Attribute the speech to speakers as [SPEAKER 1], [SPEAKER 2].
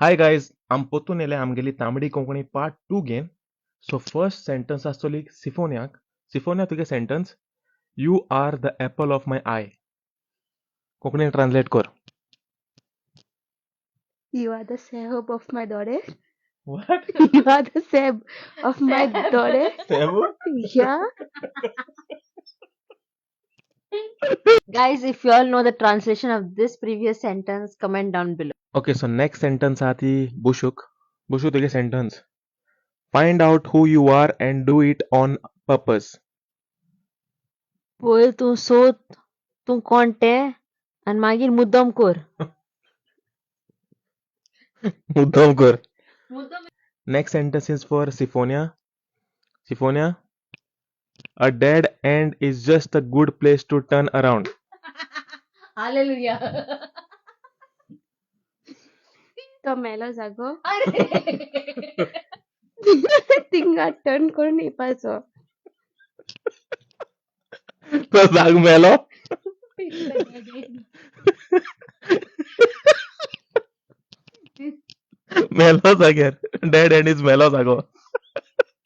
[SPEAKER 1] Hi guys, I'm Potunele. I'm गेली तांबडी Konkani part 2 घेन. So first sentence आसतली सिफोनियाक. सिफोनिया तुगे sentence. You are the apple of my eye. कोंकणीन translate कर.
[SPEAKER 2] You are the sahib of my daughter.
[SPEAKER 1] What?
[SPEAKER 2] You are the sahib of my daughter.
[SPEAKER 1] Sebu?
[SPEAKER 2] Yeah. Guys, if you all know the translation of this previous sentence, comment down below.
[SPEAKER 1] Okay, so next sentence आती बुशुक. बुशु तुगे sentence. Find out who you are and do it on purpose.
[SPEAKER 2] पळय तूं सोद तूं कोण तें आनी मागीर मुद्दम कर.
[SPEAKER 1] मुद्दाम कर. Next sentence is for Siphonia. Siphonia. A dead end is just a good place to turn around.
[SPEAKER 2] Hallelujah. तो मेलो जागो. थिंगा टर्न करून येवपाचो.
[SPEAKER 1] तो जाग मेलो. मेलो जाग्यार. Dead end is मेलो जागो.